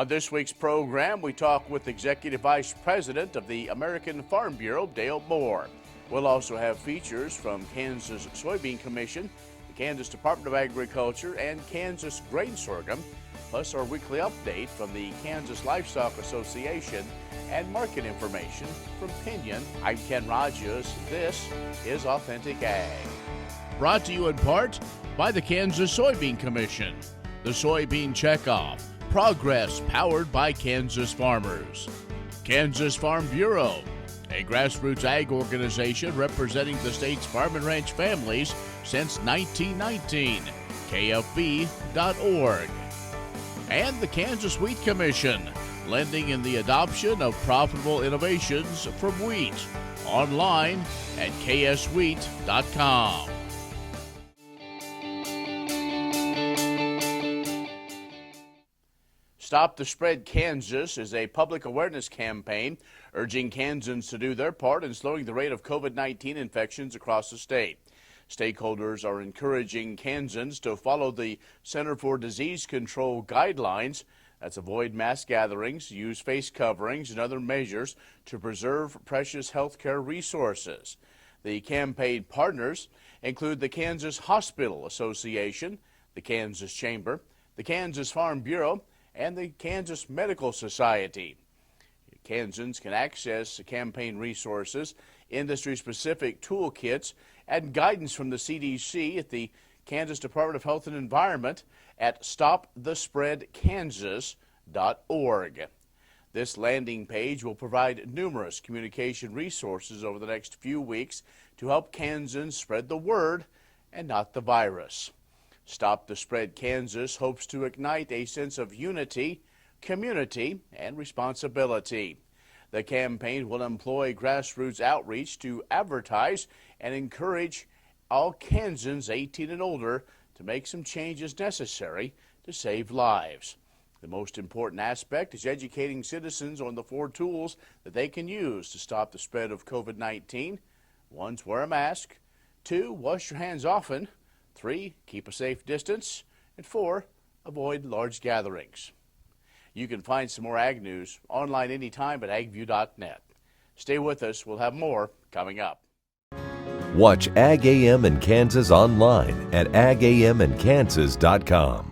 On this week's program, we talk with Executive Vice President of the American Farm Bureau, Dale Moore. We'll also have features from Kansas Soybean Commission, the Kansas Department of Agriculture, and Kansas Grain Sorghum, plus our weekly update from the Kansas Livestock Association and market information from Pinion. I'm Ken Rogers. This is Authentic Ag. Brought to you in part by the Kansas Soybean Commission, the Soybean Checkoff, progress powered by Kansas farmers. Kansas Farm Bureau, a grassroots ag organization representing the state's farm and ranch families since 1919, KFB.org. And the Kansas Wheat Commission, lending in the adoption of profitable innovations from wheat, online at kswheat.com. Stop the Spread Kansas is a public awareness campaign urging Kansans to do their part in slowing the rate of COVID-19 infections across the state. Stakeholders are encouraging Kansans to follow the Center for Disease Control guidelines. That's avoid mass gatherings, use face coverings, and other measures to preserve precious healthcare resources. The campaign partners include the Kansas Hospital Association, the Kansas Chamber, the Kansas Farm Bureau, and the Kansas Medical Society. Kansans can access campaign resources, industry-specific toolkits, and guidance from the CDC at the Kansas Department of Health and Environment at stopthespreadkansas.org. This landing page will provide numerous communication resources over the next few weeks to help Kansans spread the word and not the virus. Stop the Spread Kansas hopes to ignite a sense of unity, community, and responsibility. The campaign will employ grassroots outreach to advertise and encourage all Kansans 18 and older to make some changes necessary to save lives. The most important aspect is educating citizens on the 4 tools that they can use to stop the spread of COVID-19. 1, wear a mask. 2, wash your hands often. 3, keep a safe distance. And 4, avoid large gatherings. You can find some more ag news online anytime at agview.net. Stay with us. We'll have more coming up. Watch Ag AM in Kansas online at agamandkansas.com.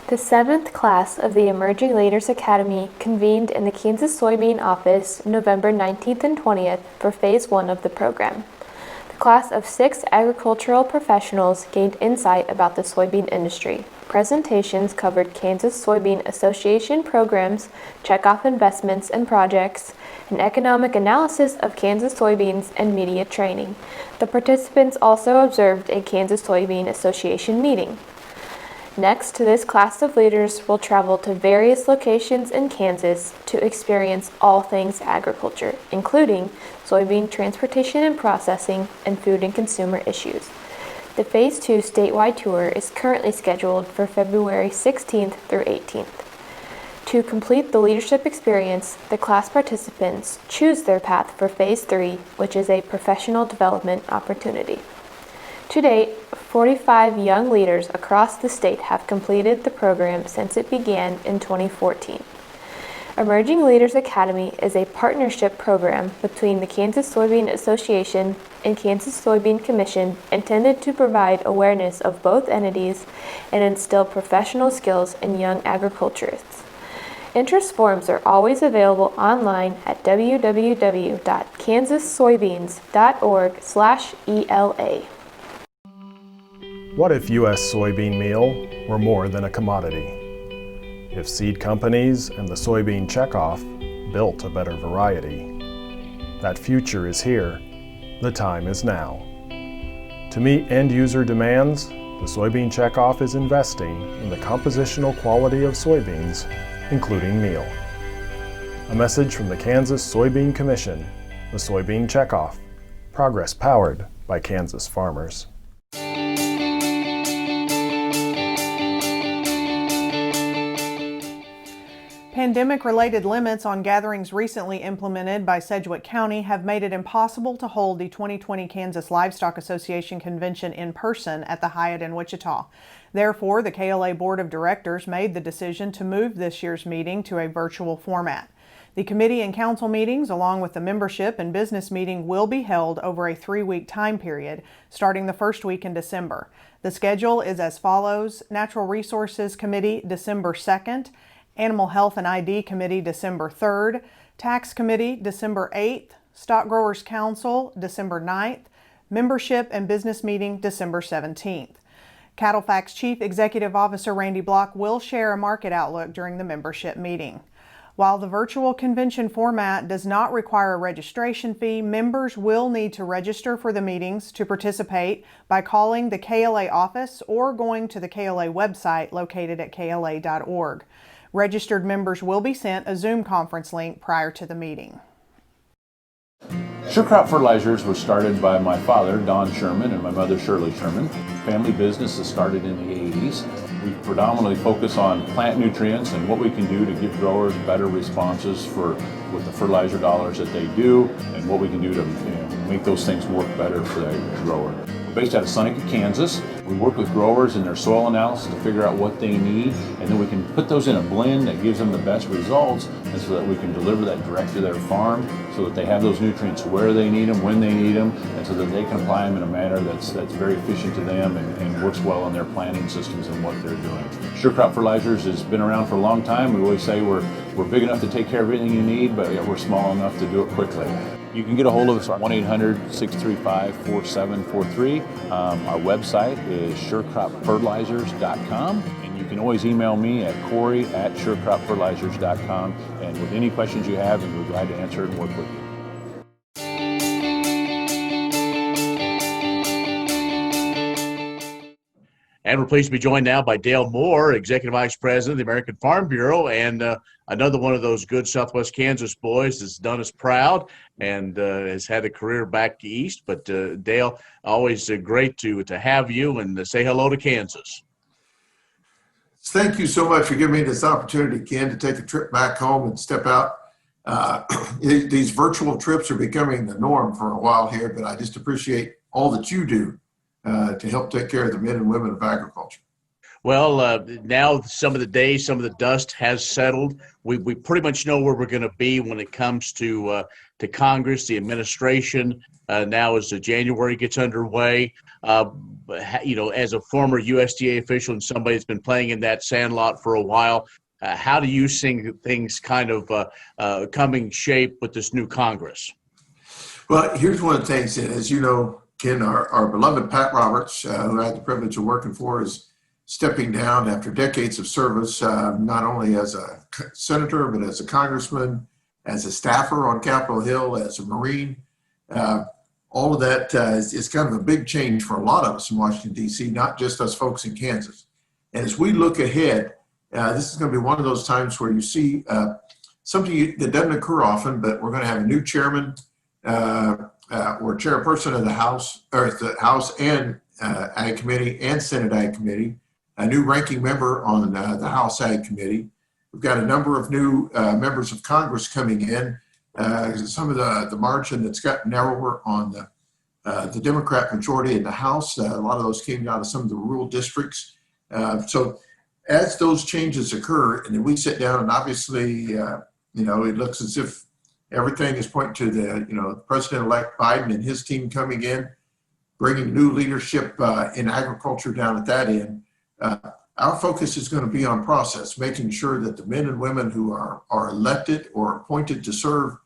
The 7th class of the Emerging Leaders Academy convened in the Kansas Soybean office November 19th and 20th for Phase 1 of the program. The class of 6 agricultural professionals gained insight about the soybean industry. Presentations covered Kansas Soybean Association programs, checkoff investments and projects, an economic analysis of Kansas soybeans, and media training. The participants also observed a Kansas Soybean Association meeting. Next, this class of leaders will travel to various locations in Kansas to experience all things agriculture, including soybean transportation and processing and food and consumer issues. The Phase 2 statewide tour is currently scheduled for February 16th through 18th. To complete the leadership experience, the class participants choose their path for Phase 3, which is a professional development opportunity. To date, 45 young leaders across the state have completed the program since it began in 2014. Emerging Leaders Academy is a partnership program between the Kansas Soybean Association and Kansas Soybean Commission intended to provide awareness of both entities and instill professional skills in young agriculturists. Interest forms are always available online at www.kansassoybeans.org/ELA. What if U.S. soybean meal were more than a commodity? If seed companies and the soybean checkoff built a better variety? That future is here. The time is now. To meet end-user demands, the soybean checkoff is investing in the compositional quality of soybeans, including meal. A message from the Kansas Soybean Commission, the Soybean Checkoff, progress powered by Kansas farmers. Pandemic-related limits on gatherings recently implemented by Sedgwick County have made it impossible to hold the 2020 Kansas Livestock Association convention in person at the Hyatt in Wichita. Therefore, the KLA Board of Directors made the decision to move this year's meeting to a virtual format. The committee and council meetings, along with the membership and business meeting, will be held over a 3-week time period, starting the first week in December. The schedule is as follows: Natural Resources Committee, December 2nd, Animal Health and ID Committee, December 3rd, Tax Committee, December 8th, Stock Growers Council, December 9th, Membership and Business Meeting, December 17th. CattleFact's Chief Executive Officer Randy Block will share a market outlook during the membership meeting. While the virtual convention format does not require a registration fee, members will need to register for the meetings to participate by calling the KLA office or going to the KLA website located at kla.org. Registered members will be sent a Zoom conference link prior to the meeting. Sure Crop Fertilizers was started by my father, Don Sherman, and my mother, Shirley Sherman. Family business that started in the 80s. We predominantly focus on plant nutrients and what we can do to give growers better responses with the fertilizer dollars that they do, and what we can do to make those things work better for the grower. We're based out of Seneca, Kansas. We work with growers in their soil analysis to figure out what they need, and then we can put those in a blend that gives them the best results, and so that we can deliver that direct to their farm so that they have those nutrients where they need them, when they need them, and so that they can apply them in a manner that's very efficient to them and works well on their planting systems and what they're doing. Sure Crop Fertilizers has been around for a long time. We always say we're big enough to take care of everything you need, but we're small enough to do it quickly. You can get a hold of us at 1-800-635-4743. Our website is surecropfertilizers.com, and you can always email me at Corey@surecropfertilizers.com, and with any questions you have, and we're glad to answer and work with you. And we're pleased to be joined now by Dale Moore, Executive Vice President of the American Farm Bureau, and another one of those good Southwest Kansas boys that's done us proud and has had a career back east. But Dale, always great to have you, and say hello to Kansas. Thank you so much for giving me this opportunity, Ken, to take a trip back home and step out. These virtual trips are becoming the norm for a while here, but I just appreciate all that you do to help take care of the men and women of agriculture. Well, now some of the days, some of the dust has settled. We pretty much know where we're going to be when it comes to Congress, the administration. Now as January gets underway, as a former USDA official and somebody that's been playing in that sandlot for a while, how do you see things kind of coming shape with this new Congress? Well, here's one of the things that, as you know, Ken, our beloved Pat Roberts, who I had the privilege of working for, is stepping down after decades of service, not only as a senator, but as a congressman, as a staffer on Capitol Hill, as a Marine. All of that is kind of a big change for a lot of us in Washington, D.C., not just us folks in Kansas. And as we look ahead, this is going to be one of those times where you see something that doesn't occur often, but we're going to have a new chairman or chairperson of the House, or the House and Ag Committee and Senate Ag Committee, a new ranking member on the House Ag Committee. We've got a number of new members of Congress coming in. Some of the margin that's gotten narrower on the Democrat majority in the House. A lot of those came out of some of the rural districts. So as those changes occur, and then we sit down, and obviously, it looks as if everything is pointing to the President-elect Biden and his team coming in, bringing new leadership in agriculture down at that end. Our focus is going to be on process, making sure that the men and women who are elected or appointed to serve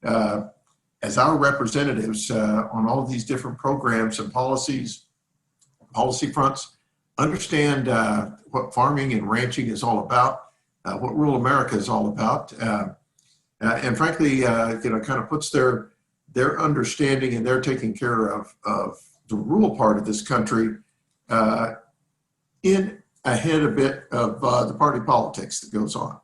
as our representatives on all of these different programs and policy fronts understand what farming and ranching is all about, what rural America is all about, and frankly, kind of puts their understanding and their taking care of the rural part of this country in ahead a bit of the party politics that goes on.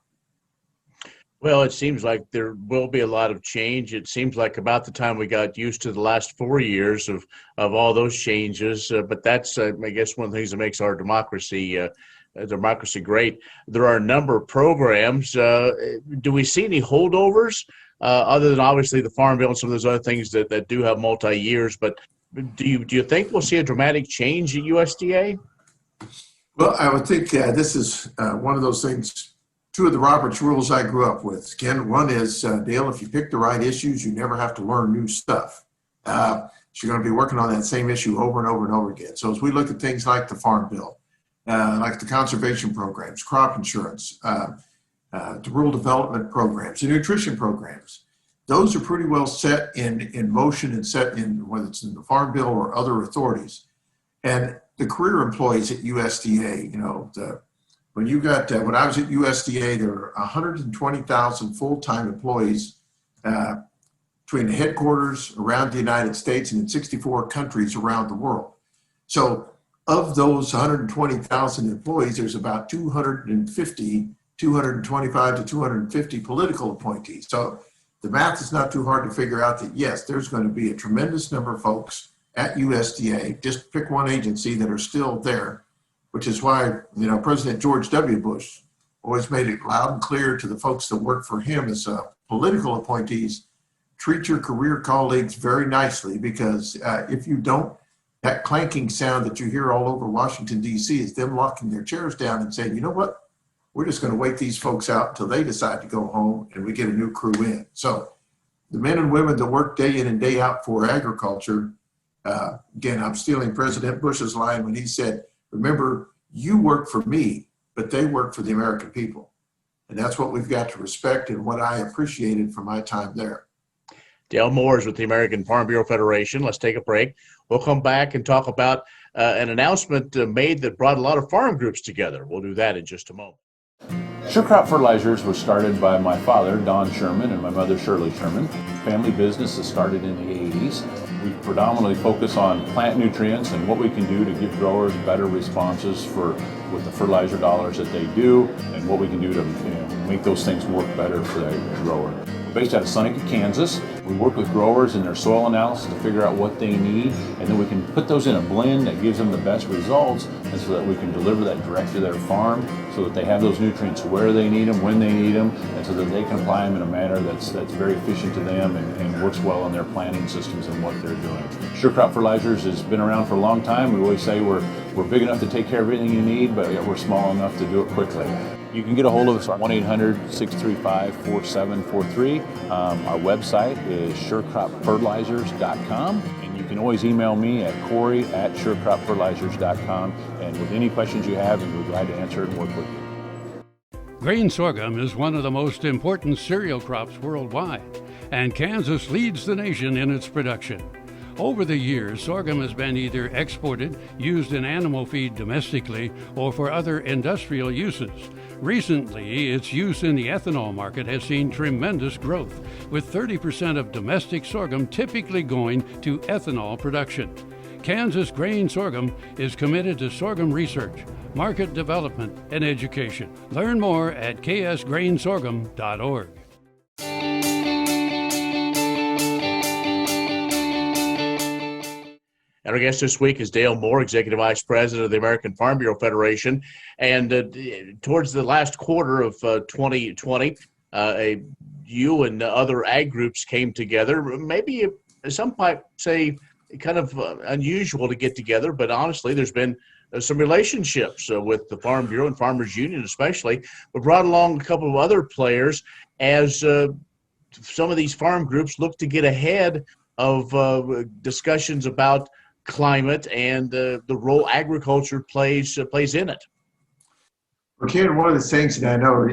Well, it seems like there will be a lot of change. It seems like about the time we got used to the last 4 years of all those changes. But that's, I guess, one of the things that makes our democracy democracy great. There are a number of programs. Do we see any holdovers other than obviously the Farm Bill and some of those other things that do have multi-years? But do you think we'll see a dramatic change at USDA? Well, I would think this is one of those things. Two of the Roberts rules I grew up with, Ken. One is, Dale, if you pick the right issues, you never have to learn new stuff. So you're going to be working on that same issue over and over and over again. So as we look at things like the Farm Bill, like the conservation programs, crop insurance, the rural development programs, the nutrition programs, those are pretty well set in motion and set in, whether it's in the Farm Bill or other authorities. And the career employees at USDA, when you got, when I was at USDA, there were 120,000 full-time employees between the headquarters around the United States and in 64 countries around the world. So of those 120,000 employees, there's about 225 to 250 political appointees. So the math is not too hard to figure out that, yes, there's going to be a tremendous number of folks at USDA, just pick one agency, that are still there, which is why, President George W. Bush always made it loud and clear to the folks that work for him as political appointees, treat your career colleagues very nicely, because if you don't, that clanking sound that you hear all over Washington, D.C. is them locking their chairs down and saying, you know what, we're just going to wait these folks out until they decide to go home and we get a new crew in. So the men and women that work day in and day out for agriculture, again, I'm stealing President Bush's line when he said, remember, you work for me, but they work for the American people. And that's what we've got to respect and what I appreciated from my time there. Dale Moore is with the American Farm Bureau Federation. Let's take a break. We'll come back and talk about an announcement made that brought a lot of farm groups together. We'll do that in just a moment. Sure Crop Fertilizers was started by my father, Don Sherman, and my mother, Shirley Sherman. Family business that started in the 80s. We predominantly focus on plant nutrients and what we can do to give growers better responses with the fertilizer dollars that they do, and what we can do to make those things work better for the grower. We're based out of Seneca, Kansas. We work with growers in their soil analysis to figure out what they need, and then we can put those in a blend that gives them the best results, and so that we can deliver that direct to their farm, so that they have those nutrients where they need them, when they need them, and so that they can apply them in a manner that's very efficient to them and works well in their planting systems and what they're doing. Sure Crop Fertilizers has been around for a long time. We always say we're big enough to take care of everything you need, but yet we're small enough to do it quickly. You can get a hold of us at 1-800-635-4743. Our website is surecropfertilizers.com, and you can always email me at Corey@surecropfertilizers.com, and with any questions you have, we'll be glad to answer it and work with you. Grain sorghum is one of the most important cereal crops worldwide, and Kansas leads the nation in its production. Over the years, sorghum has been either exported, used in animal feed domestically, or for other industrial uses. Recently, its use in the ethanol market has seen tremendous growth, with 30% of domestic sorghum typically going to ethanol production. Kansas Grain Sorghum is committed to sorghum research, market development, and education. Learn more at ksgrainsorghum.org. And our guest this week is Dale Moore, Executive Vice President of the American Farm Bureau Federation. And towards the last quarter of 2020, you and other ag groups came together. Maybe some might say kind of unusual to get together, but honestly, there's been some relationships with the Farm Bureau and Farmers Union especially. We brought along a couple of other players as some of these farm groups look to get ahead of discussions about climate and the role agriculture plays in it. Well, Ken, one of the things that I know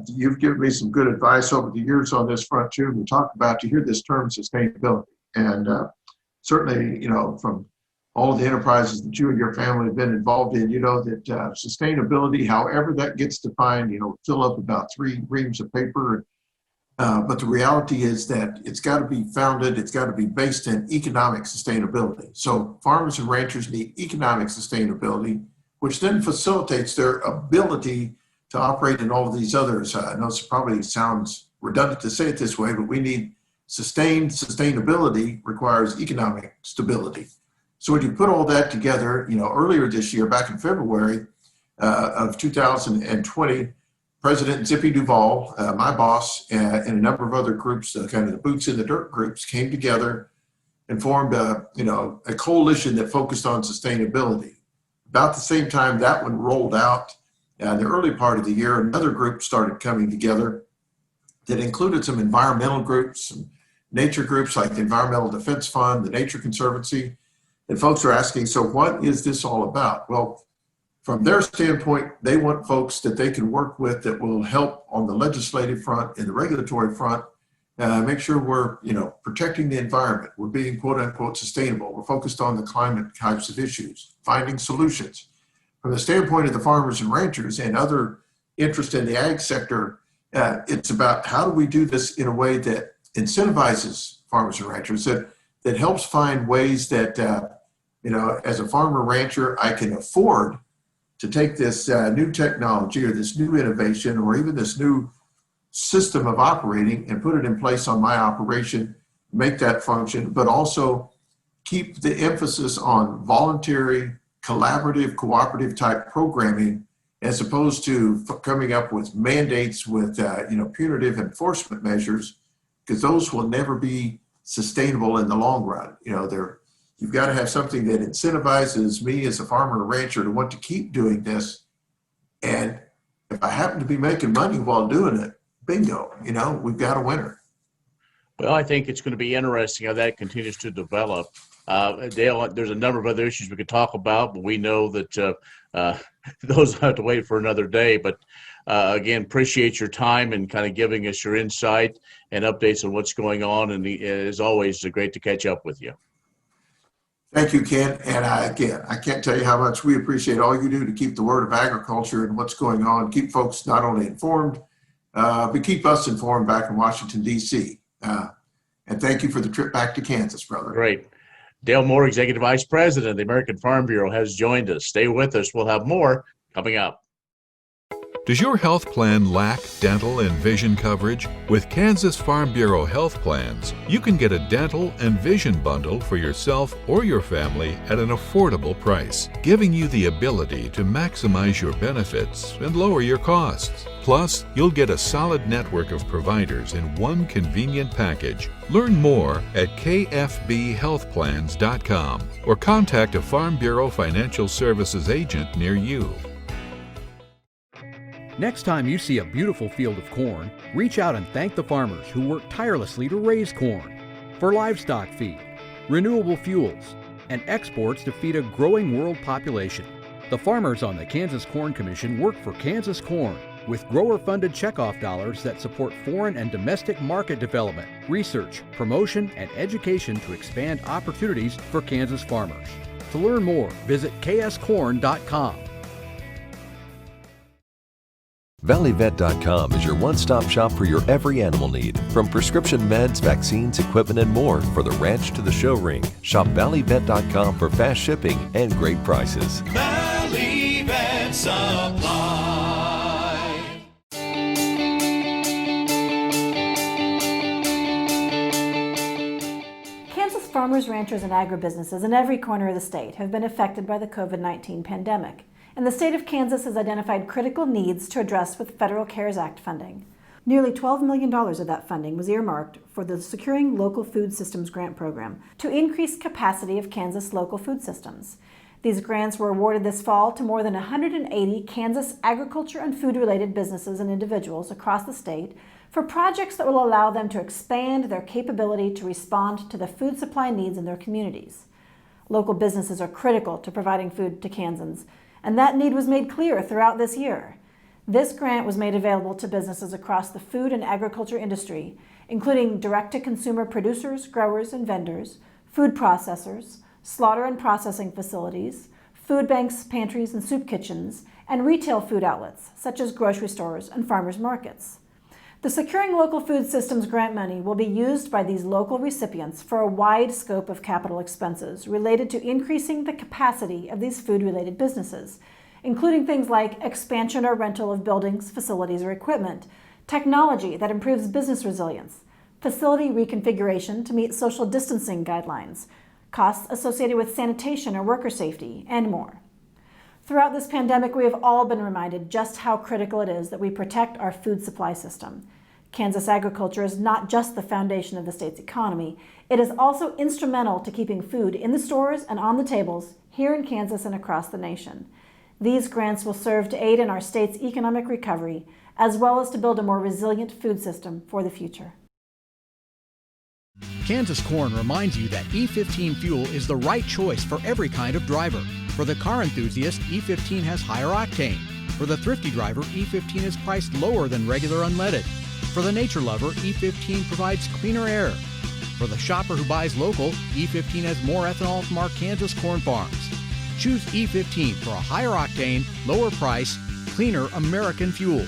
you've given me some good advice over the years on this front too. We talk about, you hear this term sustainability, and certainly, from all of the enterprises that you and your family have been involved in, that sustainability, however that gets defined, fill up about 3 reams of paper. But the reality is that it's got to be founded, it's got to be based in economic sustainability. So farmers and ranchers need economic sustainability, which then facilitates their ability to operate in all of these others. I know it probably sounds redundant to say it this way, but we need sustainability requires economic stability. So when you put all that together, earlier this year, back in February, of 2020, President Zippy Duvall, my boss, and a number of other groups, kind of the boots in the dirt groups, came together and formed a coalition that focused on sustainability. About the same time that one rolled out, in the early part of the year, another group started coming together that included some environmental groups, some nature groups like the Environmental Defense Fund, the Nature Conservancy, and folks are asking, so what is this all about? Well, from their standpoint, they want folks that they can work with that will help on the legislative front and the regulatory front, make sure we're, protecting the environment. We're being quote unquote sustainable. We're focused on the climate types of issues, finding solutions. From the standpoint of the farmers and ranchers and other interest in the ag sector, it's about how do we do this in a way that incentivizes farmers and ranchers, that helps find ways that, as a farmer rancher, I can afford to take this new technology or this new innovation or even this new system of operating and put it in place on my operation, make that function, but also keep the emphasis on voluntary, collaborative, cooperative type programming, as opposed to coming up with mandates with punitive enforcement measures, because those will never be sustainable in the long run. You've got to have something that incentivizes me as a farmer or rancher to want to keep doing this. And if I happen to be making money while doing it, bingo, we've got a winner. Well, I think it's going to be interesting how that continues to develop. Dale, there's a number of other issues we could talk about, but we know that those have to wait for another day. But again, appreciate your time and kind of giving us your insight and updates on what's going on. And as always, it's great to catch up with you. Thank you, Ken. And I can't tell you how much we appreciate all you do to keep the word of agriculture and what's going on, keep folks not only informed, but keep us informed back in Washington, D.C. And thank you for the trip back to Kansas, brother. Great. Dale Moore, Executive Vice President of the American Farm Bureau, has joined us. Stay with us. We'll have more coming up. Does your health plan lack dental and vision coverage? With Kansas Farm Bureau Health Plans, you can get a dental and vision bundle for yourself or your family at an affordable price, giving you the ability to maximize your benefits and lower your costs. Plus, you'll get a solid network of providers in one convenient package. Learn more at kfbhealthplans.com or contact a Farm Bureau Financial Services agent near you. Next time you see a beautiful field of corn, reach out and thank the farmers who work tirelessly to raise corn for livestock feed, renewable fuels, and exports to feed a growing world population. The farmers on the Kansas Corn Commission work for Kansas Corn with grower-funded checkoff dollars that support foreign and domestic market development, research, promotion, and education to expand opportunities for Kansas farmers. To learn more, visit kscorn.com. ValleyVet.com is your one-stop shop for your every animal need, from prescription meds, vaccines, equipment, and more for the ranch to the show ring. Shop ValleyVet.com for fast shipping and great prices. Valley Vet Supply. Kansas farmers, ranchers, and agribusinesses in every corner of the state have been affected by the COVID-19 pandemic, and the state of Kansas has identified critical needs to address with federal CARES Act funding. Nearly $12 million of that funding was earmarked for the Securing Local Food Systems Grant Program to increase capacity of Kansas local food systems. These grants were awarded this fall to more than 180 Kansas agriculture and food-related businesses and individuals across the state for projects that will allow them to expand their capability to respond to the food supply needs in their communities. Local businesses are critical to providing food to Kansans, and that need was made clear throughout this year. This grant was made available to businesses across the food and agriculture industry, including direct-to-consumer producers, growers, and vendors, food processors, slaughter and processing facilities, food banks, pantries, and soup kitchens, and retail food outlets, such as grocery stores and farmers markets. The Securing Local Food Systems grant money will be used by these local recipients for a wide scope of capital expenses related to increasing the capacity of these food-related businesses, including things like expansion or rental of buildings, facilities, or equipment, technology that improves business resilience, facility reconfiguration to meet social distancing guidelines, costs associated with sanitation or worker safety, and more. Throughout this pandemic, we have all been reminded just how critical it is that we protect our food supply system. Kansas agriculture is not just the foundation of the state's economy, it is also instrumental to keeping food in the stores and on the tables here in Kansas and across the nation. These grants will serve to aid in our state's economic recovery, as well as to build a more resilient food system for the future. Kansas Corn reminds you that E15 fuel is the right choice for every kind of driver. For the car enthusiast, E15 has higher octane. For the thrifty driver, E15 is priced lower than regular unleaded. For the nature lover, E15 provides cleaner air. For the shopper who buys local, E15 has more ethanol from our Kansas corn farms. Choose E15 for a higher octane, lower price, cleaner American fuel.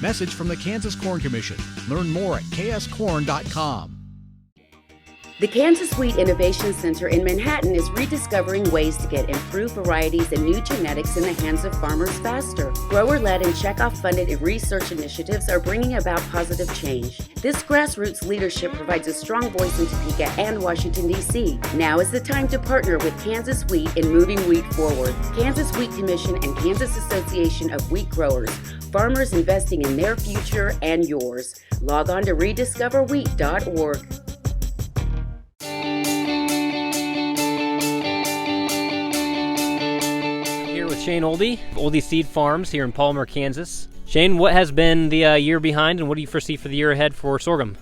Message from the Kansas Corn Commission. Learn more at kscorn.com. The Kansas Wheat Innovation Center in Manhattan is rediscovering ways to get improved varieties and new genetics in the hands of farmers faster. Grower-led and checkoff-funded research initiatives are bringing about positive change. This grassroots leadership provides a strong voice in Topeka and Washington, D.C. Now is the time to partner with Kansas Wheat in moving wheat forward. Kansas Wheat Commission and Kansas Association of Wheat Growers. Farmers investing in their future and yours. Log on to rediscoverwheat.org. Shane Oldie Seed Farms here in Palmer, Kansas. Shane, what has been the year behind and what do you foresee for the year ahead for sorghum?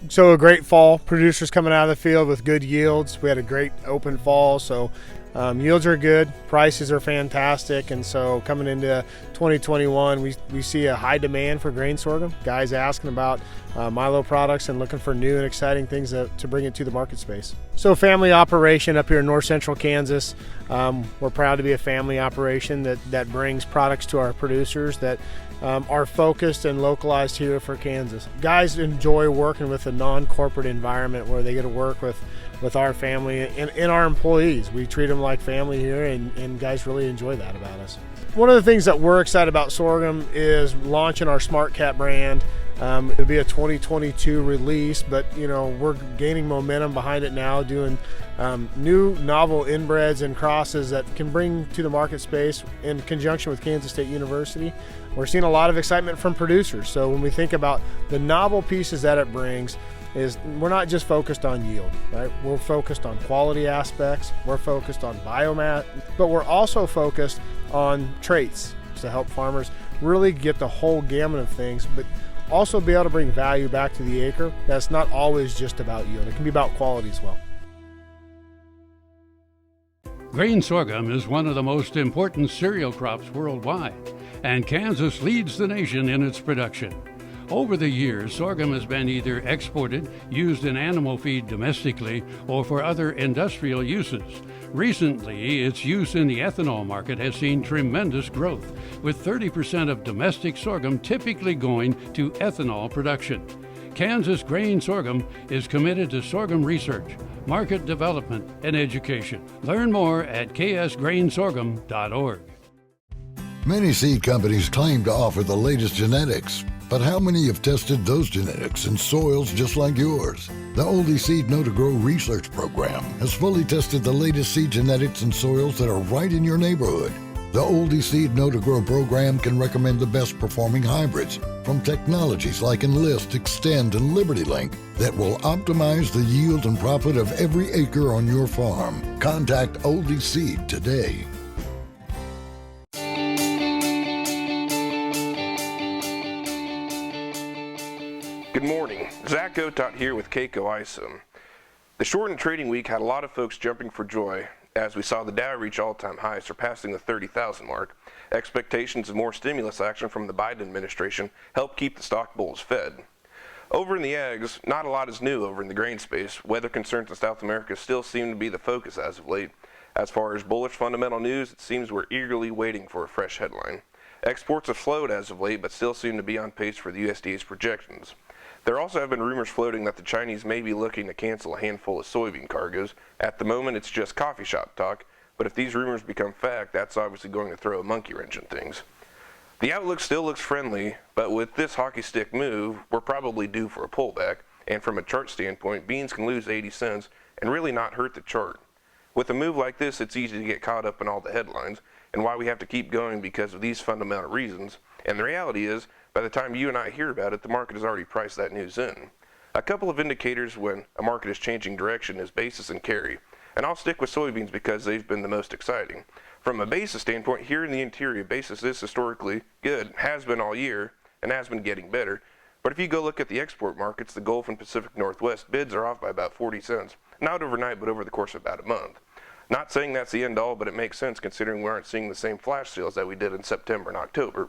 So a great fall. Producers coming out of the field with good yields. We had a great open fall, so yields are good, prices are fantastic, and so coming into 2021 we see a high demand for grain sorghum. Guys asking about Milo products and looking for new and exciting things to bring into the market space. So family operation up here in north central Kansas. We're proud to be a family operation that brings products to our producers that are focused and localized here for Kansas. Guys enjoy working with a non-corporate environment where they get to work with our family and our employees. We treat them like family here, and guys really enjoy that about us. One of the things that we're excited about sorghum is launching our Smart Cat brand. It'll be a 2022 release, but we're gaining momentum behind it now, doing new novel inbreds and crosses that can bring to the market space in conjunction with Kansas State University. We're seeing a lot of excitement from producers. So when we think about the novel pieces that it brings, is we're not just focused on yield, right? We're focused on quality aspects, we're focused on biomass, but we're also focused on traits to help farmers really get the whole gamut of things, but also be able to bring value back to the acre. That's not always just about yield. It can be about quality as well. Grain sorghum is one of the most important cereal crops worldwide, and Kansas leads the nation in its production. Over the years, sorghum has been either exported, used in animal feed domestically, or for other industrial uses. Recently, its use in the ethanol market has seen tremendous growth, with 30% of domestic sorghum typically going to ethanol production. Kansas Grain Sorghum is committed to sorghum research, market development, and education. Learn more at ksgrainsorghum.org. Many seed companies claim to offer the latest genetics, but how many have tested those genetics in soils just like yours? The Oldie Seed Know to Grow research program has fully tested the latest seed genetics in soils that are right in your neighborhood. The Oldie Seed Know to Grow program can recommend the best performing hybrids from technologies like Enlist, Extend, and Liberty Link that will optimize the yield and profit of every acre on your farm. Contact Oldie Seed today. Good morning, Zach Gotot here with K-Coe Isom. The shortened trading week had a lot of folks jumping for joy as we saw the Dow reach all-time highs, surpassing the 30,000 mark. Expectations of more stimulus action from the Biden administration helped keep the stock bulls fed. Over in the ags, not a lot is new over in the grain space. Weather concerns in South America still seem to be the focus as of late. As far as bullish fundamental news, it seems we're eagerly waiting for a fresh headline. Exports have slowed as of late, but still seem to be on pace for the USDA's projections. There also have been rumors floating that the Chinese may be looking to cancel a handful of soybean cargoes. At the moment, it's just coffee shop talk, but if these rumors become fact, that's obviously going to throw a monkey wrench in things. The outlook still looks friendly, but with this hockey stick move, we're probably due for a pullback, and from a chart standpoint, beans can lose 80 cents and really not hurt the chart. With a move like this, it's easy to get caught up in all the headlines and why we have to keep going because of these fundamental reasons. And the reality is, by the time you and I hear about it, the market has already priced that news in. A couple of indicators when a market is changing direction is basis and carry. And I'll stick with soybeans because they've been the most exciting. From a basis standpoint, here in the interior, basis is historically good, has been all year, and has been getting better. But if you go look at the export markets, the Gulf and Pacific Northwest, bids are off by about 40 cents. Not overnight, but over the course of about a month. Not saying that's the end all, but it makes sense considering we aren't seeing the same flash sales that we did in September and October.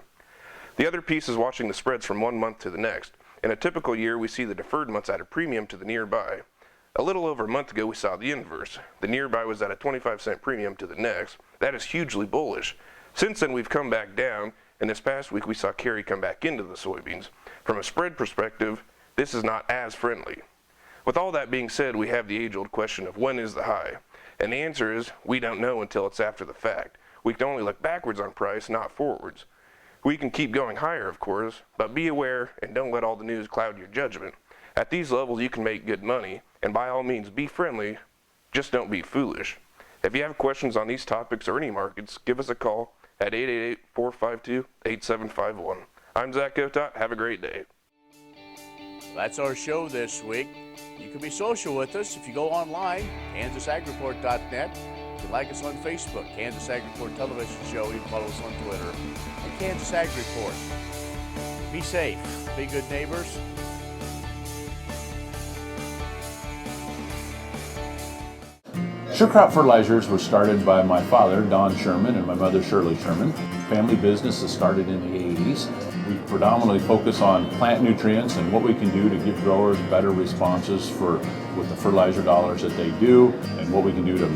The other piece is watching the spreads from one month to the next. In a typical year, we see the deferred months at a premium to the nearby. A little over a month ago, we saw the inverse. The nearby was at a 25-cent premium to the next. That is hugely bullish. Since then, we've come back down, and this past week, we saw carry come back into the soybeans. From a spread perspective, this is not as friendly. With all that being said, we have the age-old question of when is the high? And the answer is, we don't know until it's after the fact. We can only look backwards on price, not forwards. We can keep going higher, of course, but be aware and don't let all the news cloud your judgment. At these levels, you can make good money, and by all means, be friendly, just don't be foolish. If you have questions on these topics or any markets, give us a call at 888-452-8751. I'm Zach Gotot. Have a great day. That's our show this week. You can be social with us if you go online, KansasAgReport.net. You can like us on Facebook, Kansas Ag Report Television Show. You can follow us on Twitter, and Kansas Ag Report. Be safe. Be good neighbors. Sure Crop Fertilizers was started by my father, Don Sherman, and my mother, Shirley Sherman. Family business is started in the 80s. We predominantly focus on plant nutrients and what we can do to give growers better responses with the fertilizer dollars that they do, and what we can do to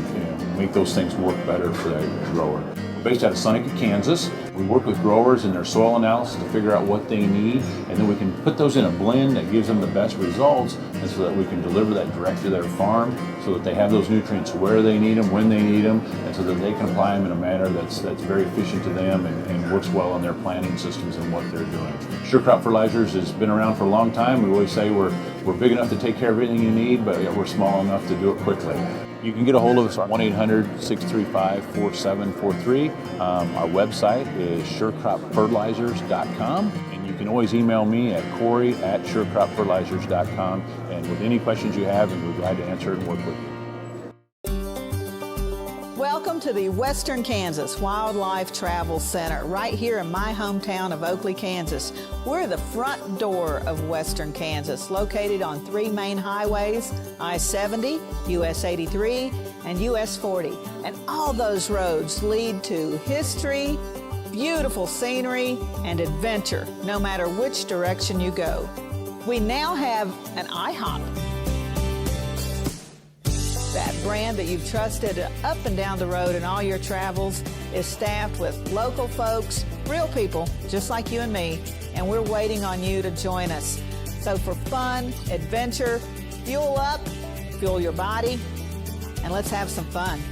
make those things work better for the grower. We're based out of Seneca, Kansas. We work with growers in their soil analysis to figure out what they need, and then we can put those in a blend that gives them the best results, and so that we can deliver that direct to their farm so that they have those nutrients where they need them, when they need them, and so that they can apply them in a manner that's very efficient to them and works well in their planting systems and what they're doing. Sure Crop Fertilizers has been around for a long time. We always say we're big enough to take care of everything you need, but we're small enough to do it quickly. You can get a hold of us at 1-800-635-4743. Our website is surecropfertilizers.com, and you can always email me at Corey@surecropfertilizers.com, and with any questions you have, and we're glad to answer it and work with you. Welcome to the Western Kansas Wildlife Travel Center, right here in my hometown of Oakley, Kansas. We're the front door of Western Kansas, located on 3 main highways, I-70, US 83, and US 40. And all those roads lead to history, beautiful scenery, and adventure, no matter which direction you go. We now have an IHOP. That brand that you've trusted up and down the road in all your travels is staffed with local folks, real people, just like you and me, and we're waiting on you to join us. So for fun, adventure, fuel up, fuel your body, and let's have some fun.